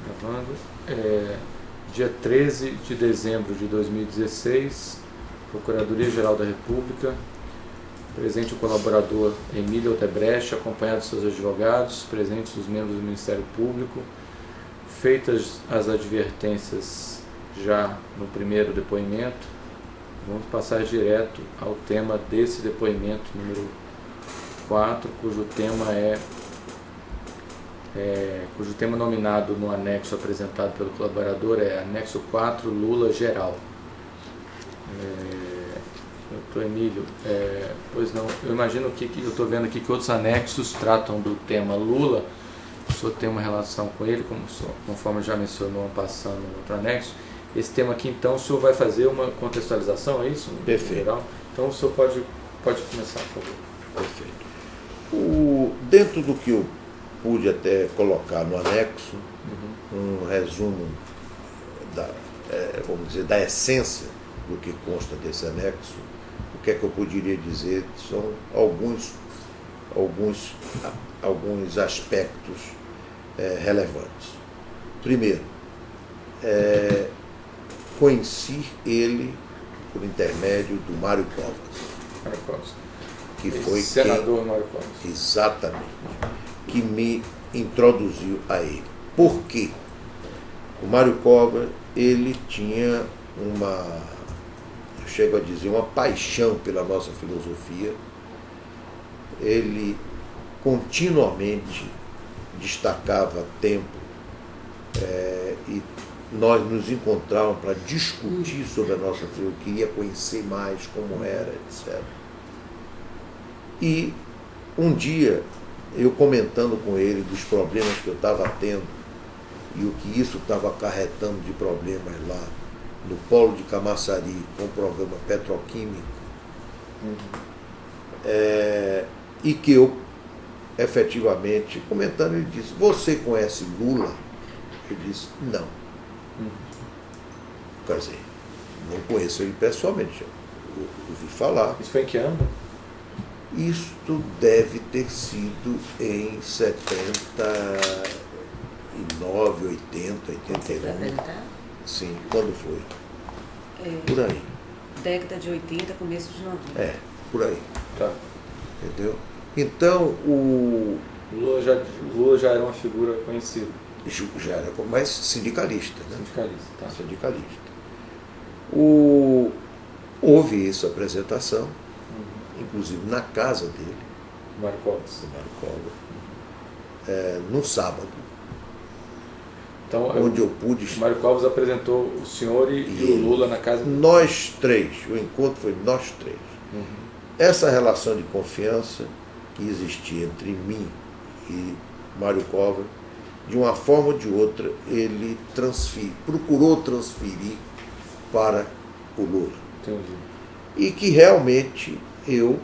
Gravando. Dia 13 de dezembro de 2016, Procuradoria-Geral da República, presente o colaborador Emílio Odebrecht, acompanhado de seus advogados, presentes os membros do Ministério Público, feitas as advertências já no primeiro depoimento, vamos passar direto ao tema desse depoimento número 4, cujo tema nominado no anexo apresentado pelo colaborador é anexo 4, Lula Geral. Doutor Emílio, pois não, eu imagino que eu estou vendo aqui que outros anexos tratam do tema Lula, o senhor tem uma relação com ele, conforme já mencionou passando no outro anexo. Esse tema aqui, então, o senhor vai fazer uma contextualização, é isso? Perfeito. Geral? Então, o senhor pode começar, por favor. Perfeito. Dentro do que eu pude até colocar no anexo, um resumo vamos dizer, da essência do que consta desse anexo, o que é que eu poderia dizer são alguns aspectos relevantes. Primeiro, conheci ele por intermédio do Mário Covas. Mário Covas. Que foi senador Mário Covas. Exatamente. Que me introduziu a ele. Por quê? O Mário Covas, ele tinha eu chego a dizer, uma paixão pela nossa filosofia. Ele continuamente destacava tempo e nós nos encontrávamos para discutir sobre a nossa filosofia, queria conhecer mais como era, etc. E um dia, eu comentando com ele dos problemas que eu estava tendo e o que isso estava acarretando de problemas lá no Polo de Camaçari com o programa petroquímico, e que eu, efetivamente, comentando, ele disse: "Você conhece Lula?" Eu disse: "Não." Quer dizer, não conheço ele pessoalmente, eu ouvi falar. Isso foi em que ano? Isto deve ter sido em 79, 80, 81. Sim, quando foi? Por aí. Década de 80, começo de 90. Por aí. Tá. Entendeu? Então, o Lula já era uma figura conhecida. Já era mais sindicalista, né? Sindicalista, tá. Sindicalista. Houve essa apresentação, inclusive na casa dele, Mário Covas. no sábado, então, onde eu pude... O Mário Covas apresentou o senhor e o Lula na casa dele. Nós três, o encontro foi nós três. Essa relação de confiança que existia entre mim e Mário Covas, de uma forma ou de outra, ele procurou transferir para o Lula. Entendi. E que realmente eu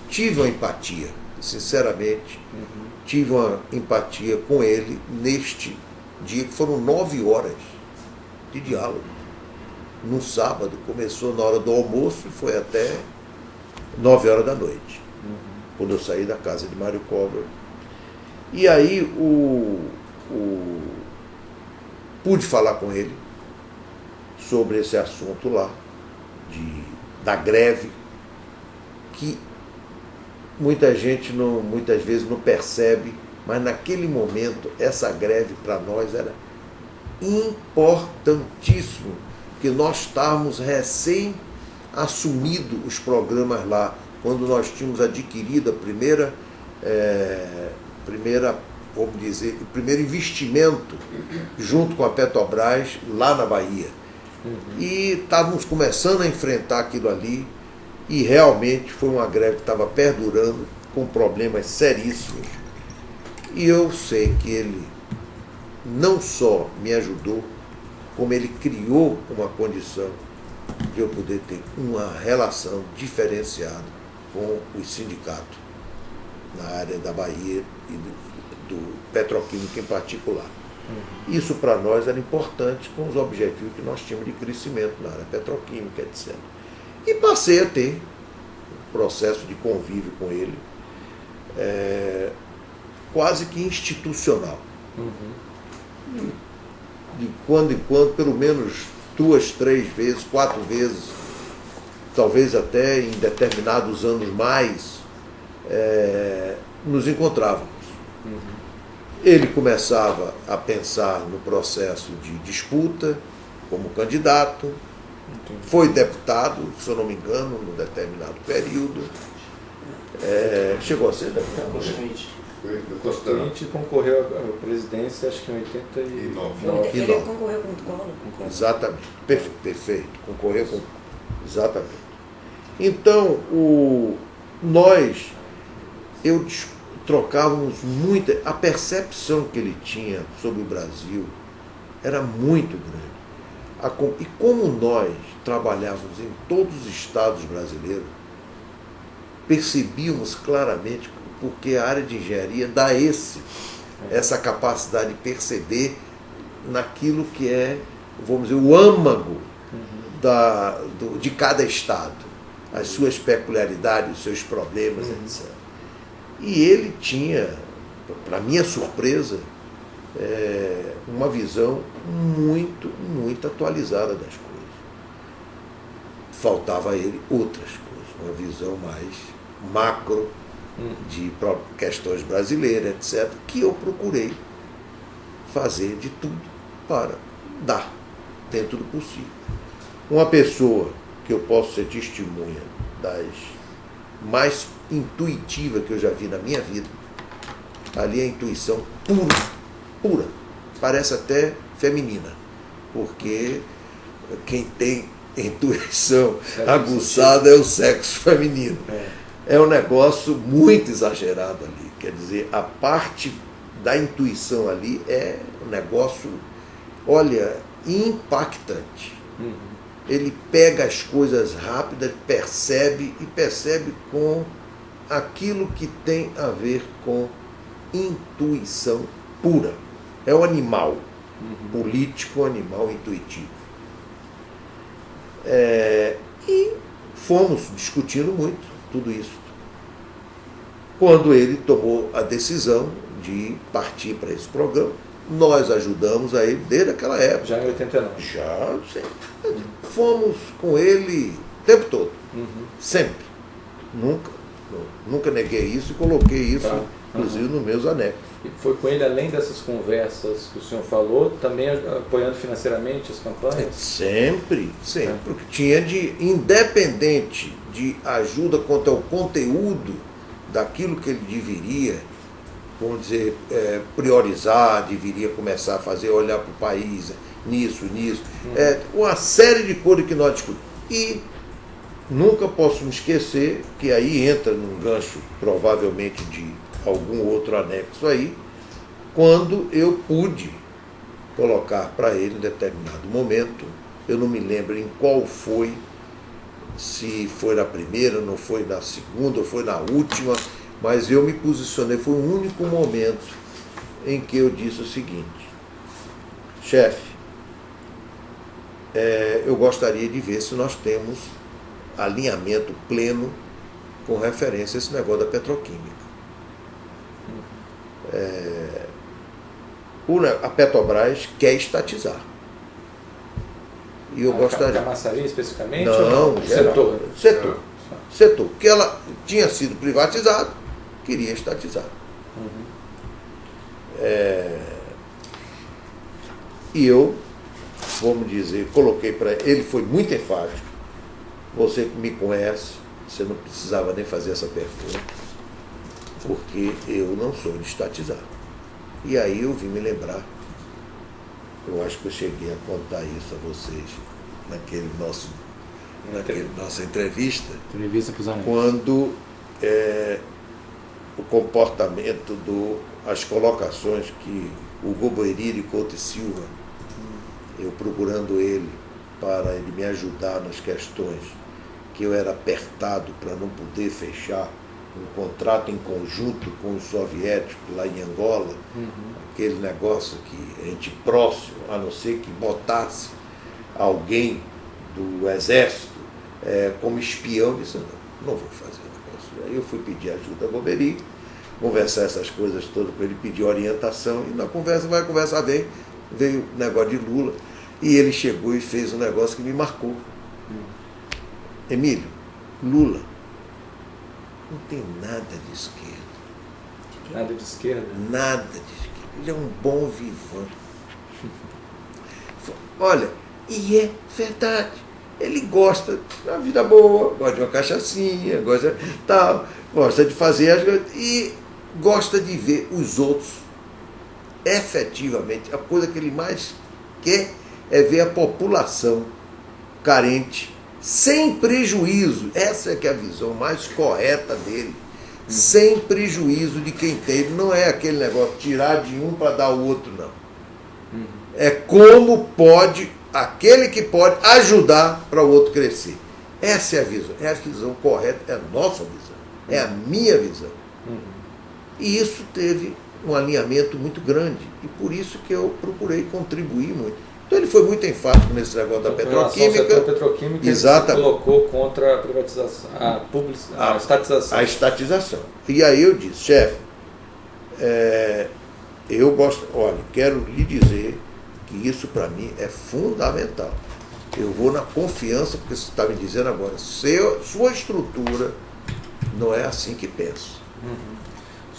tive uma empatia, sinceramente, tive uma empatia com ele neste dia, que foram 9 horas de diálogo. No sábado, começou na hora do almoço e foi até 9 horas da noite, quando eu saí da casa de Mário Covas. E aí pude falar com ele sobre esse assunto lá, da greve, que muita gente muitas vezes não percebe, mas naquele momento essa greve para nós era importantíssimo, porque nós estávamos recém assumido os programas lá, quando nós tínhamos adquirido a vamos dizer, o primeiro investimento junto com a Petrobras lá na Bahia. E estávamos começando a enfrentar aquilo ali, e realmente foi uma greve que estava perdurando, com problemas seríssimos. E eu sei que ele não só me ajudou, como ele criou uma condição de eu poder ter uma relação diferenciada com os sindicatos na área da Bahia e do petroquímico em particular. Isso para nós era importante com os objetivos que nós tínhamos de crescimento na área petroquímica, etc. E passei a ter um processo de convívio com ele. quase que institucional. De quando em quando, pelo menos 2, 3 vezes, 4 vezes, talvez até em determinados anos mais, nos encontrávamos. Ele começava a pensar no processo de disputa como candidato, foi deputado, se eu não me engano, num determinado período. Chegou a ser deputado. Constituinte concorreu à presidência, acho que em 89. Ele concorreu com o Collor. Exatamente, perfeito. Concorreu com. Exatamente. Então, trocávamos muita. A percepção que ele tinha sobre o Brasil era muito grande. E como nós trabalhávamos em todos os estados brasileiros, percebíamos claramente porque a área de engenharia dá essa capacidade de perceber naquilo que é, vamos dizer, o âmago de cada estado, as suas peculiaridades, os seus problemas, etc. E ele tinha, para minha surpresa, uma visão muito, muito atualizada das coisas. Faltava a ele outras coisas, uma visão mais macro de questões brasileiras, etc., que eu procurei fazer de tudo para dar, dentro do possível. Uma pessoa que eu posso ser testemunha das mais intuitivas que eu já vi na minha vida, ali é a intuição pura, parece até feminina, porque quem tem intuição aguçada é o sexo feminino. É um negócio muito exagerado ali. Quer dizer, a parte da intuição ali é um negócio, olha, impactante. Ele pega as coisas rápidas, percebe com aquilo que tem a ver com intuição pura. É um animal político, um animal intuitivo. E fomos discutindo muito tudo isso. Quando ele tomou a decisão de partir para esse programa, nós ajudamos a ele desde aquela época. Já em 89? Já, sempre. Fomos com ele o tempo todo. Sempre. Nunca neguei isso e coloquei isso, inclusive, nos meus anexos. E foi com ele, além dessas conversas que o senhor falou, também apoiando financeiramente as campanhas? Sempre. Porque tinha independente de ajuda quanto ao conteúdo daquilo que ele deveria, vamos dizer, priorizar, deveria começar a fazer, olhar para o país, nisso. Uma série de coisas que nós discutimos. E nunca posso me esquecer, que aí entra num gancho, provavelmente, de algum outro anexo aí, quando eu pude colocar para ele em determinado momento, eu não me lembro em qual foi, se foi na primeira, não foi na segunda, ou foi na última, mas eu me posicionei, foi o único momento em que eu disse o seguinte: chefe, eu gostaria de ver se nós temos alinhamento pleno com referência a esse negócio da petroquímica. A Petrobras quer estatizar. E eu gostaria. A Camaçari especificamente? Não, geral. Setor. Porque ela tinha sido privatizada, queria estatizar. E eu, vamos dizer, coloquei para ele, foi muito enfático. Você que me conhece, você não precisava nem fazer essa pergunta, porque eu não sou de estatizar. E aí eu vim me lembrar, eu acho que eu cheguei a contar isso a vocês naquele nossa entrevista, quando o comportamento as colocações que o Goboiri de Couto e Silva, eu procurando ele para ele me ajudar nas questões, que eu era apertado para não poder fechar um contrato em conjunto com os soviéticos lá em Angola, aquele negócio que a gente próximo, a não ser que botasse alguém do exército como espião, disse, não vou fazer o negócio. Aí eu fui pedir ajuda a Goboiri, conversar essas coisas todas com ele, pedir orientação, e na conversa vai, conversa vem, veio o negócio de Lula, e ele chegou e fez um negócio que me marcou. Emílio, Lula não tem nada de esquerda. Nada de esquerda? Nada de esquerda. Ele é um bom vivant. Olha, e é verdade. Ele gosta da vida boa, gosta de uma cachaçinha, gosta de tal, gosta de fazer as coisas e gosta de ver os outros efetivamente. A coisa que ele mais quer é ver a população carente, sem prejuízo. Essa é que é a visão mais correta dele. Sem prejuízo de quem tem. Ele não é aquele negócio de tirar de um para dar ao outro, não. É como pode, aquele que pode ajudar para o outro crescer. Essa é a visão. É a visão correta, é a nossa visão. É a minha visão. E isso teve um alinhamento muito grande. E por isso que eu procurei contribuir muito. Então ele foi muito enfático nesse negócio da petroquímica. A petroquímica exatamente. Ele se colocou contra a privatização, a estatização. A estatização. E aí eu disse, chefe, eu gosto, olha, quero lhe dizer que isso para mim é fundamental. Eu vou na confiança, porque você está me dizendo agora, sua estrutura não é assim que pensa.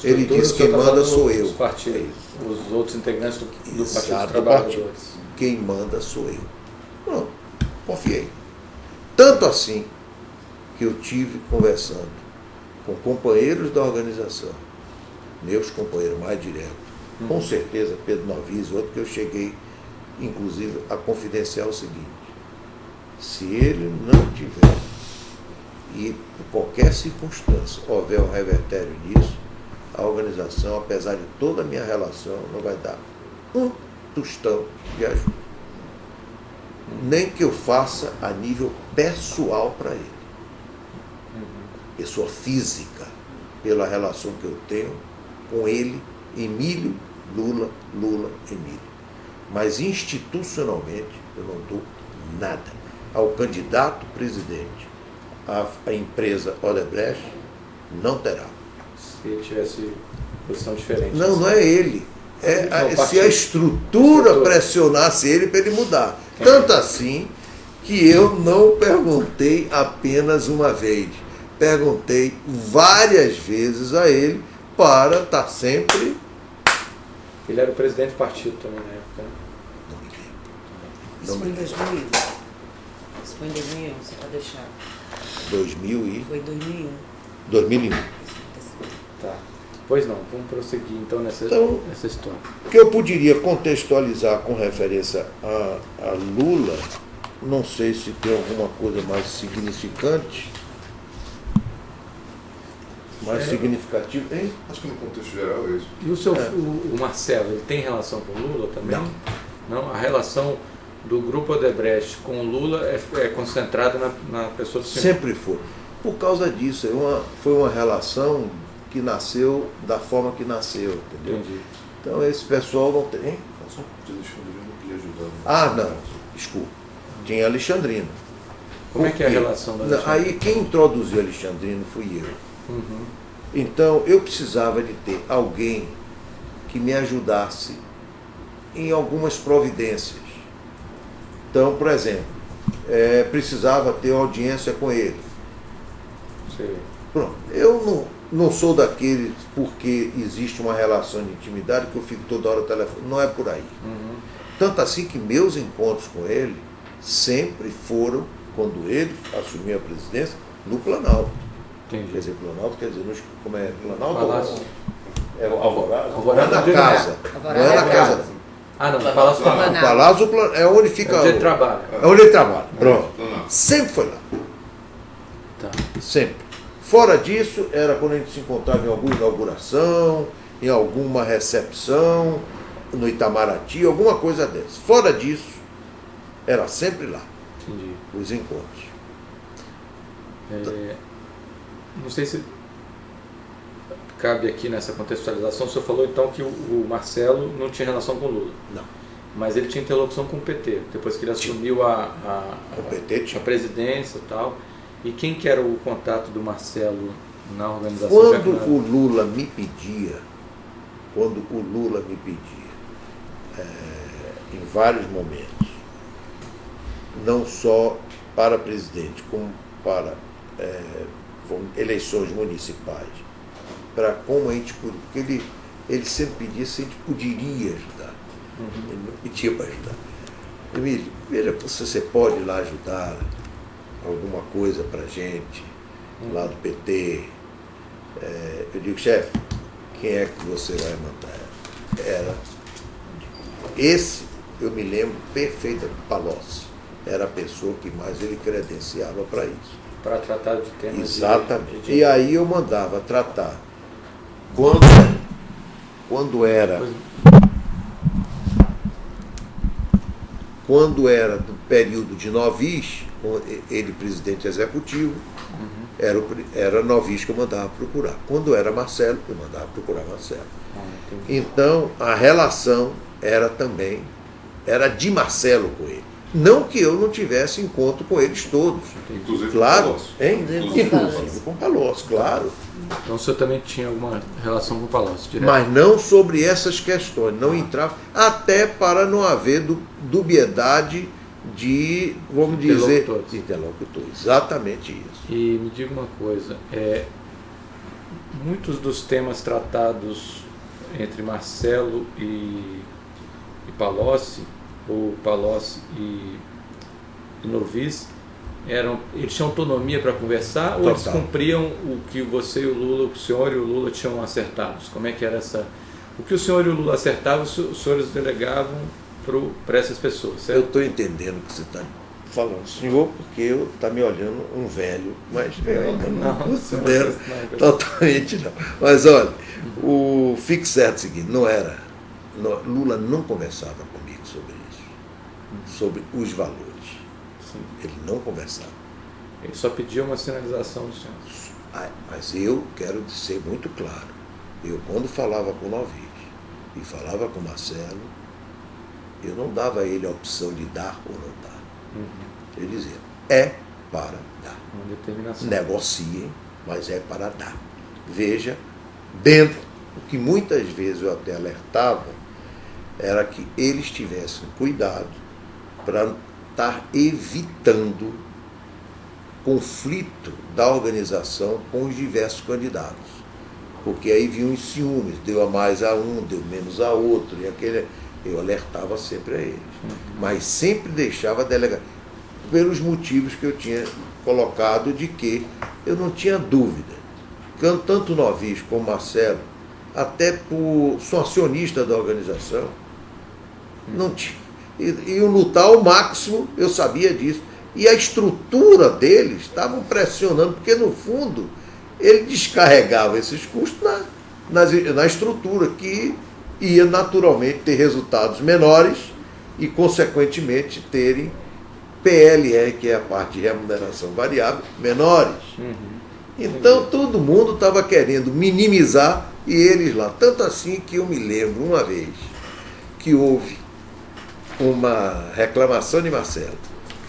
Ele disse que quem manda sou eu. Os outros integrantes do Partido dos Trabalhadores. Quem manda sou eu. Não, confiei. Tanto assim que eu tive conversando com companheiros da organização, meus companheiros mais diretos, com certeza Pedro Novis, outro que eu cheguei, inclusive, a confidenciar o seguinte: se ele não tiver, e por qualquer circunstância houver um revertério nisso, a organização, apesar de toda a minha relação, não vai dar um tostão de ajuda. Nem que eu faça a nível pessoal para ele. Pessoa física, pela relação que eu tenho com ele, Emílio, Lula, Emílio. Mas institucionalmente eu não dou nada. Ao candidato presidente, a empresa Odebrecht não terá. Se ele tivesse posição diferente. Não, não é ele. Se a estrutura pressionasse ele para ele mudar. Tanto assim que eu não perguntei apenas uma vez. Perguntei várias vezes a ele para estar sempre... Ele era o presidente do partido também na época, né? Não me lembro. Isso foi em 2001. Isso foi em 2001, só para deixar. 2000 e... Foi em 2001. 2001. Tá. Pois não, vamos prosseguir então nessa história. O que eu poderia contextualizar com referência a Lula, não sei se tem alguma coisa mais significante, mais significativa, hein? Acho que no contexto geral é isso. E o Marcelo, ele tem relação com o Lula também? Não? A relação do grupo Odebrecht com o Lula é concentrada na pessoa do senhor? Sempre foi. Por causa disso, foi uma relação que nasceu da forma que nasceu, entendeu? Entendi. Então esse pessoal não tem... Só de Alexandrino não podia ajudar. Ah, não, desculpa. Tinha Alexandrino. Como é que é a relação da Alexandrino? Aí quem introduziu Alexandrino fui eu. Então eu precisava de ter alguém que me ajudasse em algumas providências. Então, por exemplo, precisava ter audiência com ele. Sim. Pronto, eu não sou daqueles porque existe uma relação de intimidade que eu fico toda hora no telefone. Não é por aí. Tanto assim que meus encontros com ele sempre foram, quando ele assumiu a presidência, no Planalto. Entendi. Quer dizer, Planalto, quer dizer, como é Planalto? Palácio. É o Alvorada? Alvorada na casa. Alvorada Não é é na a casa. casa. Ah, não, Palácio Planalto. O Palácio é onde fica... É onde ele trabalha. É onde ele trabalha. Pronto. Planalto. Sempre foi lá. Tá. Sempre. Fora disso, era quando a gente se encontrava em alguma inauguração, em alguma recepção, no Itamaraty, alguma coisa dessa. Fora disso, era sempre lá, Entendi. os encontros. Não sei se cabe aqui nessa contextualização. O senhor falou então que o Marcelo não tinha relação com o Lula. Não. Mas ele tinha interlocução com o PT, depois que ele assumiu a O PT tinha. presidência e tal. E quem que era o contato do Marcelo na organização? Quando o Lula me pedia, em vários momentos, não só para presidente, como para eleições municipais, para como a gente, porque ele sempre pedia se a gente poderia ajudar. Ele não pedia para ajudar. Emílio, veja se você pode ir lá ajudar alguma coisa para a gente, lá do PT. Eu digo, chefe, quem é que você vai mandar? Esse, eu me lembro perfeito, Palocci. Era a pessoa que mais ele credenciava para isso. Para tratar de temas. Exatamente. E aí eu mandava tratar. Quando era do período de Novis, ele presidente executivo, era Novis que eu mandava procurar. Quando era Marcelo, eu mandava procurar Marcelo. Então, a relação era de Marcelo com ele. Não que eu não tivesse encontro com eles todos. Inclusive claro, com inclusive com Palocci, claro. Então o senhor também tinha alguma relação com o Palocci, direto? Mas não sobre essas questões, não entrava, até para não haver dubiedade de, vamos dizer, interlocutor. Exatamente isso. E me diga uma coisa, muitos dos temas tratados entre Marcelo e Palocci, ou Palocci e Novis, eles tinham autonomia para conversar, ou eles cumpriam o que você e o Lula, o que o senhor e o Lula tinham acertados? Como é que era essa... O que o senhor e o Lula acertavam, os senhores delegavam para essas pessoas, certo? Eu estou entendendo o que você está falando, senhor, porque está me olhando um velho, mas eu não considero totalmente não. Mas olha, fique certo o seguinte, Lula não conversava comigo sobre isso, sobre os valores. Sim. Ele não conversava. Ele só pedia uma sinalização do senhor. Mas eu quero ser muito claro. Eu, quando falava com Novis e falava com Marcelo, eu não dava a ele a opção de dar ou não dar. Eu dizia, é para dar. Uma determinação. Negociem, mas é para dar. Veja, dentro, o que muitas vezes eu até alertava, era que eles tivessem cuidado para estar evitando conflito da organização com os diversos candidatos. Porque aí vinham os ciúmes, deu a mais a um, deu menos a outro, e aquele... Eu alertava sempre a eles, mas sempre deixava delegar, pelos motivos que eu tinha colocado, de que eu não tinha dúvida, tanto Novis como Marcelo, até sou acionista da organização, não tinha, iam lutar ao máximo, eu sabia disso, e a estrutura deles estavam pressionando, porque no fundo ele descarregava esses custos na estrutura, que ia naturalmente ter resultados menores e, consequentemente, terem PLR, que é a parte de remuneração variável, menores. Então, todo mundo estava querendo minimizar e eles lá. Tanto assim que eu me lembro uma vez que houve uma reclamação de Marcelo,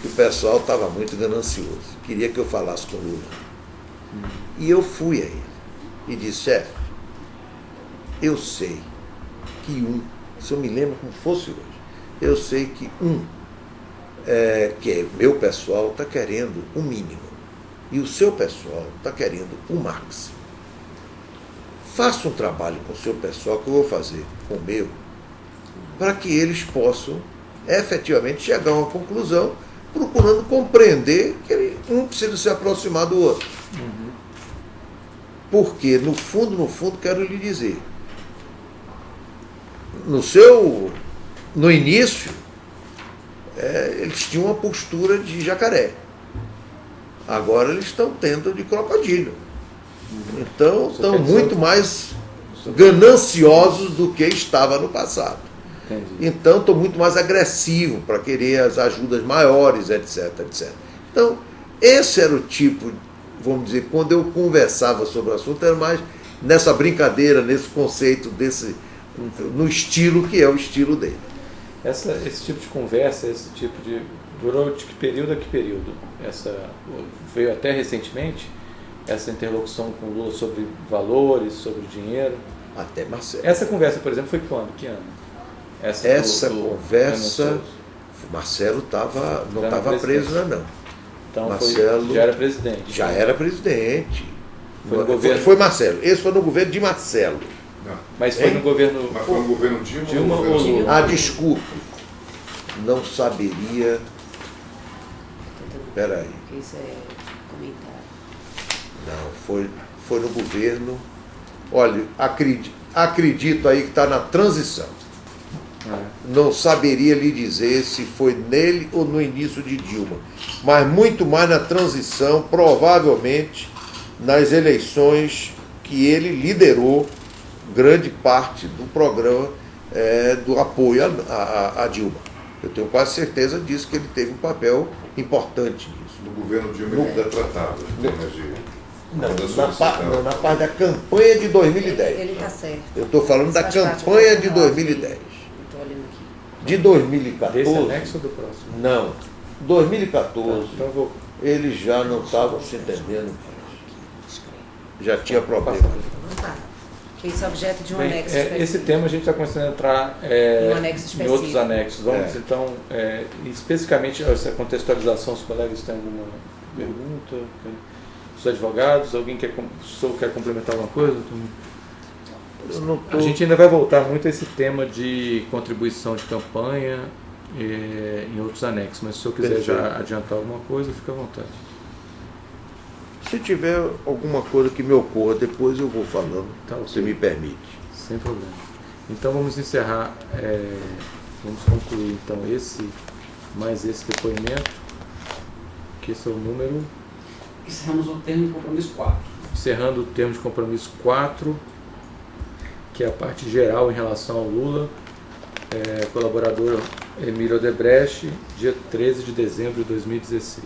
que o pessoal estava muito ganancioso, queria que eu falasse com o Lula. E eu fui a ele e disse, chefe, eu sei que se eu me lembro como fosse hoje, eu sei que que é meu pessoal, está querendo o mínimo, e o seu pessoal está querendo o máximo. Faça um trabalho com o seu pessoal, que eu vou fazer com o meu, para que eles possam efetivamente chegar a uma conclusão, procurando compreender que um precisa se aproximar do outro. Porque, no fundo, quero lhe dizer, no início, eles tinham uma postura de jacaré. Agora eles estão tendo de crocodilo. Então, estão muito mais gananciosos do que estava no passado. Entendi. Então, estão muito mais agressivos para querer as ajudas maiores, etc, etc. Então, esse era o tipo, vamos dizer, quando eu conversava sobre o assunto, era mais nessa brincadeira, nesse conceito, no estilo que é o estilo dele. Esse tipo de conversa, esse tipo de... Durou de que período a que período? Veio até recentemente? essa interlocução com o Lula sobre valores, sobre dinheiro? Até Marcelo. Essa conversa, por exemplo, foi quando? Que ano? Essa do conversa, Renan Souza. Marcelo não Já estava era preso, presidente. não. Então Marcelo já era presidente. Já era presidente. Foi no governo. Foi Marcelo. Esse foi no governo de Marcelo. Não. Mas foi Hein? no governo. Mas foi um governo Dilma, Dilma ou um governo ou Lula? Ah, desculpe. Não saberia. Peraí. Isso é comentário. Não, foi no governo. Olha, acredito aí que está na transição. Não saberia lhe dizer se foi nele ou no início de Dilma, mas muito mais na transição, provavelmente nas eleições que ele liderou grande parte do programa do apoio a Dilma. Eu tenho quase certeza disso, que ele teve um papel importante nisso. No governo Dilma ele ainda tratava de energia. Não, na parte da campanha de 2010. Ele está certo. Eu estou falando Isso da faz parte campanha do de relato 2010. Estou olhando aqui. De 2014. Desse anexo ou do próximo? Não. 2014, Então eu vou. eles já não estavam se entendendo. Já tinha problema. Não tá. Que isso é objeto de um Bem, anexo esse específico. tema a gente está começando a entrar Um anexo em específico. outros anexos. Vamos É. então, especificamente essa contextualização, os colegas têm alguma pergunta? Os advogados, alguém quer complementar alguma coisa? Eu não tô... A gente ainda vai voltar muito a esse tema de contribuição de campanha em outros anexos, mas se o senhor quiser Perfeito. já adiantar alguma coisa, fica à vontade. Se tiver alguma coisa que me ocorra, depois eu vou falando, Tá, se ok. me permite. Sem problema. Então vamos encerrar, vamos concluir então mais esse depoimento, que esse é o número, Encerramos o termo de compromisso 4. encerrando o termo de compromisso 4, que é a parte geral em relação ao Lula, colaborador Emílio Odebrecht, dia 13 de dezembro de 2016.